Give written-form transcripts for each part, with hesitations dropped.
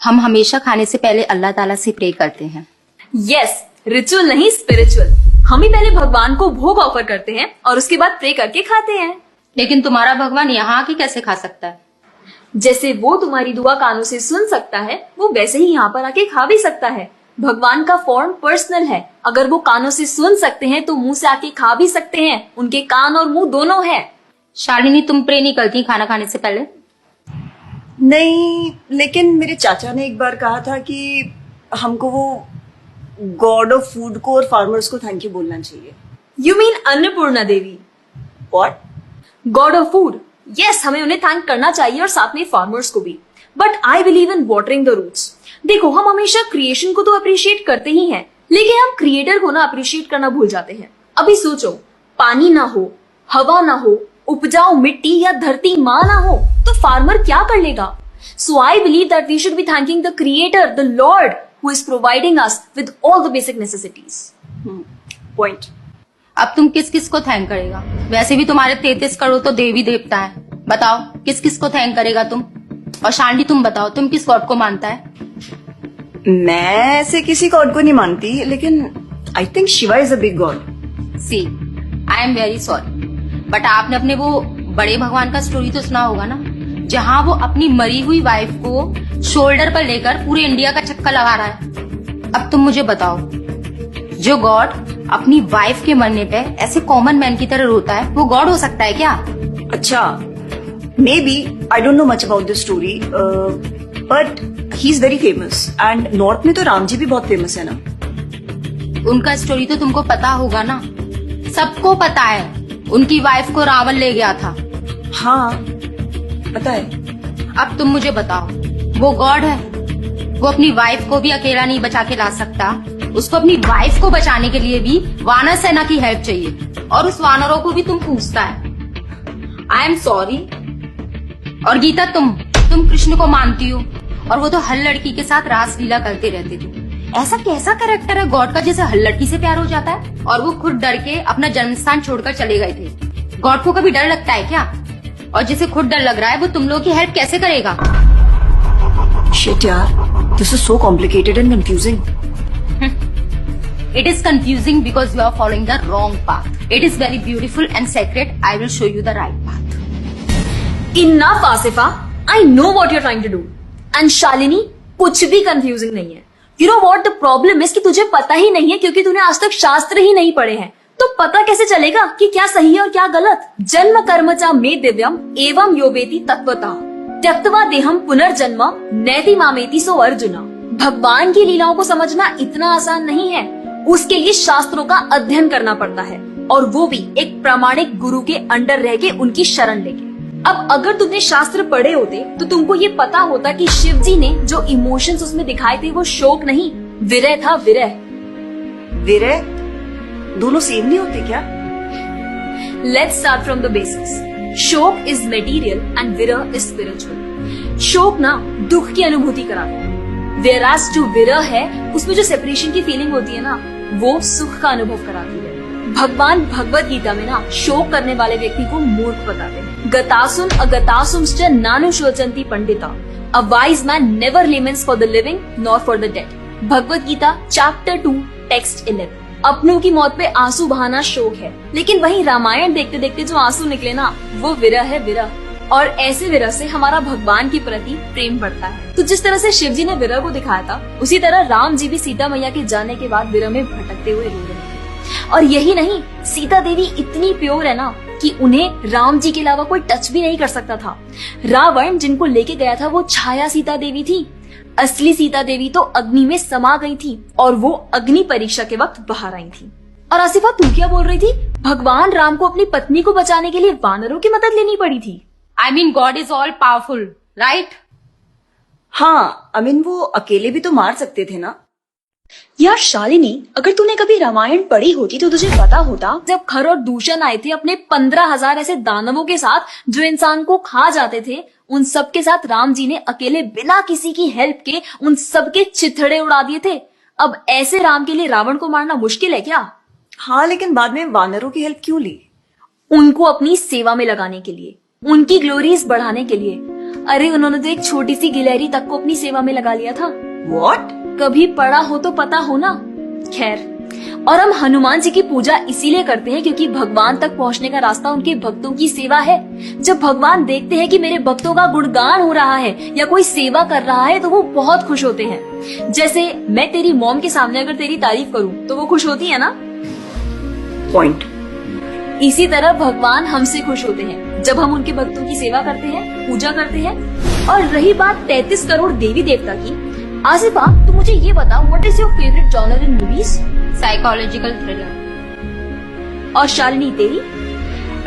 हम हमेशा खाने से पहले अल्लाह ताला से प्रे करते हैं। यस, रिचुअल नहीं स्पिरिचुअल। हम ही पहले भगवान को भोग ऑफर करते हैं और उसके बाद प्रे करके खाते हैं। लेकिन तुम्हारा भगवान यहाँ आके कैसे खा सकता है? जैसे वो तुम्हारी दुआ कानों से सुन सकता है, वो वैसे ही यहाँ पर आके खा भी सकता है। भगवान का फॉर्म पर्सनल है। अगर वो कानों से सुन सकते हैं तो मुंह से आके खा भी सकते हैं। उनके कान और मुंह दोनों है। शालिनी, तुम प्रे नहीं करती खाना खाने से पहले? नहीं, लेकिन मेरे चाचा ने एक बार कहा था कि हमको वो गॉड ऑफ फूड को और फार्मर्स को थैंक यू बोलना चाहिए। You mean Annapurna Devi? What? God of food. Yes, हमें उन्हें थैंक करना चाहिए और साथ में फार्मर्स को भी। But I believe in watering the roots. देखो, हम हमेशा क्रिएशन को तो अप्रिशिएट करते ही हैं, लेकिन हम क्रिएटर को ना अप्रिशिएट करना भूल जाते हैं। अभी सोचो, पानी ना हो, हवा ना हो, उपजाऊ मिट्टी या धरती माँ ना हो, तो फार्मर क्या कर लेगा? So I believe that we should be thanking the creator, the lord who is providing us with all the basic necessities. Point. अब तुम किस किस को थैंक करेगा? वैसे भी तुम्हारे 33 करोड़ तो देवी देवता है। बताओ किस किस को थैंक करेगा तुम? और शांडी, तुम बताओ, तुम किस गॉड को मानता है? मैं ऐसे किसी गॉड को नहीं मानती, लेकिन I think Shiva is a big god. See, I am very sorry, but आपने अपने वो बड़े भगवान का स्टोरी तो सुना होगा ना, जहाँ वो अपनी मरी हुई वाइफ को शोल्डर पर लेकर पूरे इंडिया का चक्कर लगा रहा है। अब तुम मुझे बताओ, जो गॉड अपनी वाइफ के मरने पे ऐसे कॉमन मैन की तरह रोता है, वो गॉड हो सकता है क्या? अच्छा, maybe I don't know much about this story, but he is very famous and north में तो राम जी भी बहुत फेमस है ना। उनका स्टोरी तो तुमको पता होगा ना, सबको पता है। उनकी वाइफ को रावण ले गया था। हाँ, पता है। अब तुम मुझे बताओ, वो गॉड है? वो अपनी वाइफ को भी अकेला नहीं बचा के ला सकता। उसको अपनी वाइफ को बचाने के लिए भी वानर सेना की हेल्प चाहिए, और उस वानरों को भी तुम पूछता है। I am sorry. और गीता, तुम कृष्ण को मानती हो, और वो तो हर लड़की के साथ रासलीला करते रहते थे। ऐसा कैसा कैरेक्टर है गॉड का जैसे हर लड़की से प्यार हो जाता है? और वो खुद डर के अपना जन्मस्थान छोड़कर चले गए थे। गॉड को कभी डर लगता है क्या? और जिसे खुद डर लग रहा है वो तुम लोगों की हेल्प कैसे करेगा? शिट यार, this is so complicated and confusing. It is confusing because you are following the wrong path. It is very beautiful and sacred. I will show you the right path. Enough, Asifa. I know what you're trying to do. And Shalini, कुछ भी confusing नहीं है। You know what the problem is कि तुझे पता ही नहीं है, क्योंकि तूने आज तक शास्त्र ही नहीं पढ़े हैं। तो पता कैसे चलेगा कि क्या सही है और क्या गलत? जन्म कर्म चा मे दिव्यम एवं योवेति तत्वतः त्यक्त्वा देहम पुनर्जन्म नैति मामेति सो अर्जुना। भगवान की लीलाओं को समझना इतना आसान नहीं है। उसके लिए शास्त्रों का अध्ययन करना पड़ता है, और वो भी एक प्रामाणिक गुरु के अंडर रह के उनकी शरण लेके। अब अगर तुमने शास्त्र पढ़े होते तो तुमको ये पता होता कि शिव जी ने जो इमोशंस उसमें दिखाए थे वो शोक नहीं, विरह था। विरह विरह दोनों सेम नहीं होते क्या? Let's start from the basics. शोक इज मटेरियल एंड विरह इज स्पिरिचुअल। शोक ना दुख की अनुभूति कराता है, whereas जो विरह है उसमें जो सेपरेशन की फीलिंग होती है ना, वो सुख का अनुभव कराती है। भगवान भगवत गीता में ना शोक करने वाले व्यक्ति को मूर्ख बताते हैं। गतासुम अगतासुम्श्च नानुशोचन्ति Pandita. A wise man never laments for the living nor for the dead. Bhagavad Gita chapter 2 text 11। अपनों की मौत पे आंसू बहाना शोक है, लेकिन वहीं रामायण देखते देखते जो आंसू निकले ना, वो विरह है, विरह। और ऐसे विरह से हमारा भगवान के प्रति प्रेम बढ़ता है। तो जिस तरह से शिव जी ने विरह को दिखाया था, उसी तरह राम जी भी सीता मैया के जाने के बाद विरह में भटकते हुए रो रहे थे। और यही नहीं, सीता देवी इतनी प्योर है ना कि उन्हें राम जी के अलावा कोई टच भी नहीं कर सकता था। रावण जिनको लेके गया था वो छाया सीता देवी थी। असली सीता देवी तो अग्नि में समा गई थी, और वो अग्नि परीक्षा के वक्त बाहर आई थी। और आसिफा, तू क्या बोल रही थी? भगवान राम को अपनी पत्नी को बचाने के लिए वानरों की मदद लेनी पड़ी थी। I mean, God is all powerful, right? हाँ, I mean, वो अकेले भी तो मार सकते थे ना। यार शालिनी, अगर तूने कभी रामायण पढ़ी होती तो तुझे पता होता, जब खर और दूषण आए थे अपने 15,000 ऐसे दानवों के साथ जो इंसान को खा जाते थे, उन सब के साथ राम जी ने अकेले बिना किसी की हेल्प के उन सब के चिथड़े उड़ा दिए थे। अब ऐसे राम के लिए रावण को मारना मुश्किल है क्या? हाँ, लेकिन बाद में वानरों की हेल्प क्यों ली? उनको अपनी सेवा में लगाने के लिए, उनकी ग्लोरीज बढ़ाने के लिए। अरे उन्होंने तो एक छोटी सी गिलहरी तक को अपनी सेवा में लगा लिया था। What? कभी पढ़ा हो तो पता हो ना। खैर, और हम हनुमान जी की पूजा इसीलिए करते हैं क्योंकि भगवान तक पहुंचने का रास्ता उनके भक्तों की सेवा है। जब भगवान देखते हैं कि मेरे भक्तों का गुणगान हो रहा है या कोई सेवा कर रहा है तो वो बहुत खुश होते हैं। जैसे मैं तेरी मॉम के सामने अगर तेरी तारीफ करूं तो वो खुश होती है ना। Point. इसी तरह भगवान हमसे खुश होते हैं जब हम उनके भक्तों की सेवा करते हैं, पूजा करते हैं। और रही बात 33 करोड़ देवी देवता की, आसिफा तू मुझे ये बता, what is your favourite genre in movies? Psychological thriller. और शालिनी तेरी?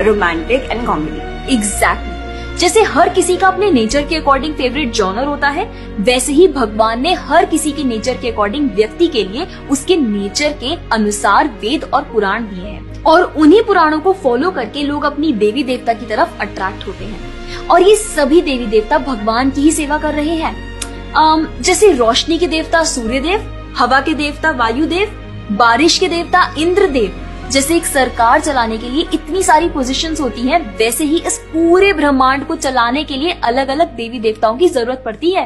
Romantic and comedy. एग्जैक्टली। जैसे हर किसी का अपने नेचर के अकॉर्डिंग फेवरेट जॉनर होता है, वैसे ही भगवान ने हर किसी के नेचर के अकॉर्डिंग व्यक्ति के लिए उसके नेचर के अनुसार वेद और पुराण दिए हैं। और उन्हीं पुराणों को फॉलो करके लोग अपनी देवी देवता की तरफ अट्रैक्ट होते हैं। और ये सभी देवी देवता भगवान की ही सेवा कर रहे हैं। जैसे रोशनी के देवता सूर्य देव, हवा के देवता वायु देव, बारिश के देवता इंद्र देव। जैसे एक सरकार चलाने के लिए इतनी सारी पोजीशंस होती हैं, वैसे ही इस पूरे ब्रह्मांड को चलाने के लिए अलग अलग देवी देवताओं की जरूरत पड़ती है।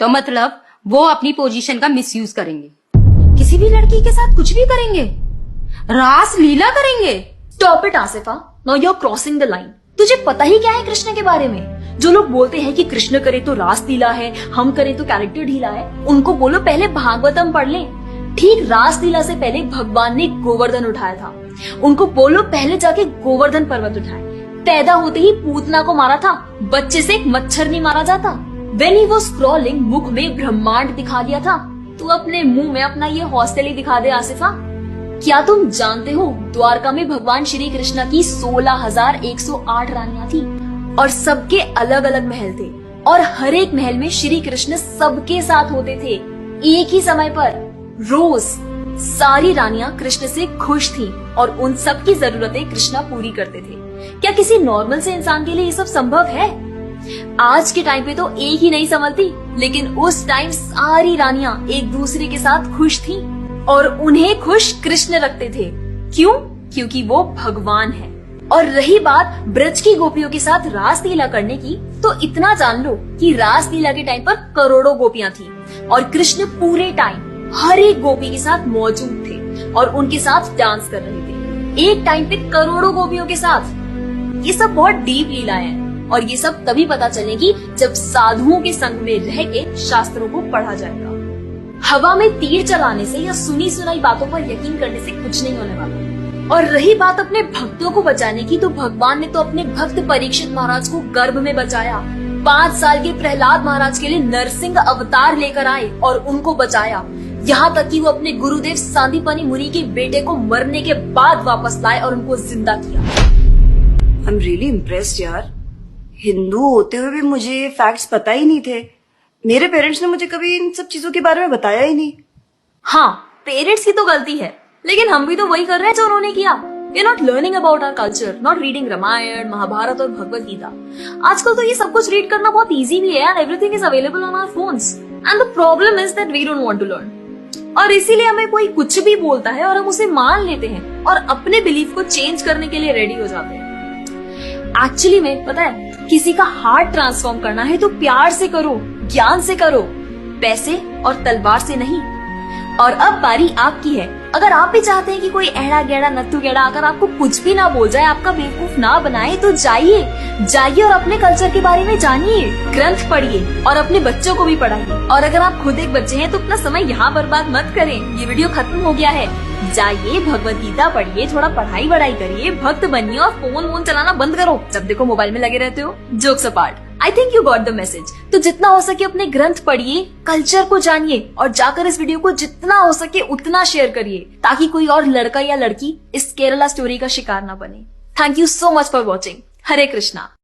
तो मतलब वो अपनी पोजीशन का मिसयूज करेंगे, किसी भी लड़की के साथ कुछ भी करेंगे, रास लीला करेंगे। Stop it Asifa, now you are crossing the line. तुझे पता ही क्या है कृष्ण के बारे में? जो लोग बोलते हैं कि कृष्ण करे तो रास लीला है, हम करे तो कैरेक्टर ढीला है, उनको बोलो पहले भागवतम पढ़ लें। ठीक रास लीला से पहले भगवान ने गोवर्धन उठाया था। उनको बोलो पहले जाके गोवर्धन पर्वत उठाए। पैदा होते ही पूतना को मारा था, बच्चे से एक मच्छर नहीं मारा जाता। When he was crawling, मुख में ब्रह्मांड दिखा दिया था। तू अपने मुंह में अपना ये हॉस्टल ही दिखा दे आसिफा। क्या तुम जानते हो द्वारका में भगवान श्री कृष्ण की 16,108 रानियां थी और सबके अलग अलग महल थे और हर एक महल में श्री कृष्ण सबके साथ होते थे एक ही समय पर। रोज सारी रानियां कृष्ण से खुश थीं और उन सब की जरूरतें कृष्णा पूरी करते थे। क्या किसी नॉर्मल से इंसान के लिए ये सब संभव है? आज के टाइम पे तो एक ही नहीं संभलती, लेकिन उस टाइम सारी रानियां एक दूसरे के साथ खुश थीं और उन्हें खुश कृष्ण रखते थे। क्यों? क्योंकि वो भगवान है। और रही बात ब्रज की गोपियों के साथ रास लीला करने की, तो इतना जान लो कि रास लीला के टाइम पर करोड़ों गोपियां थी और कृष्ण पूरे टाइम हर एक गोपी के साथ मौजूद थे और उनके साथ डांस कर रहे थे एक टाइम पे करोड़ों गोपियों के साथ। ये सब बहुत डीप लीला है और ये सब तभी पता चलेगी जब साधुओं के संग में रह के शास्त्रों को पढ़ा जाएगा। हवा में तीर चलाने से या सुनी सुनाई बातों पर यकीन करने से कुछ नहीं होने वाला। और रही बात अपने भक्तों को बचाने की, तो भगवान ने तो अपने भक्त परीक्षित महाराज को गर्भ में बचाया। 5 साल के प्रहलाद महाराज के लिए नरसिंह अवतार लेकर आए और उनको बचाया। यहाँ तक कि वो अपने गुरुदेव सांदीपनी मुनि के बेटे को मरने के बाद वापस लाए और उनको जिंदा किया। आई एम रियली इम्प्रेस्ड यार। हिंदू होते हुए भी मुझे ये फैक्ट्स पता ही नहीं थे। मेरे पेरेंट्स ने मुझे कभी इन सब चीजों के बारे में बताया ही नहीं। हाँ, पेरेंट्स की तो गलती है, लेकिन हम भी तो वही कर रहे हैं जो उन्होंने किया। We are not learning about our culture, not reading Ramayan, Mahabharat और भगवत गीता। आजकल तो ये सब कुछ रीड करना बहुत इजी भी है and everything is available on our phones. And the problem is that we don't want to learn. और इसीलिए हमें कोई कुछ भी बोलता है और हम उसे मान लेते हैं और अपने बिलीफ को चेंज करने के लिए रेडी हो जाते हैं। एक्चुअली में पता है, किसी का हार्ट ट्रांसफॉर्म करना है तो प्यार से करो, ज्ञान से करो, पैसे और तलवार से नहीं। और अब बारी आपकी है। अगर आप भी चाहते हैं कि कोई एड़ा गेड़ा नत्थु गेड़ा आकर आपको कुछ भी ना बोल जाए, आपका बेवकूफ ना बनाए, तो जाइए और अपने कल्चर के बारे में जानिए, ग्रंथ पढ़िए और अपने बच्चों को भी पढ़ाइए। और अगर आप खुद एक बच्चे हैं तो अपना समय यहाँ बर्बाद मत करें। ये वीडियो खत्म हो गया है, जाइए भगवत गीता पढ़िए, थोड़ा पढ़ाई वढ़ाई करिए, भक्त बनिए और फोन चलाना बंद करो। जब देखो मोबाइल में लगे रहते हो। Jokes apart, I think you got the message. तो जितना हो सके अपने ग्रंथ पढ़िए, कल्चर को जानिए और जाकर इस वीडियो को जितना हो सके उतना शेयर करिए, ताकि कोई और लड़का या लड़की इस केरला स्टोरी का शिकार ना बने। Thank you so much for watching. Hare Krishna.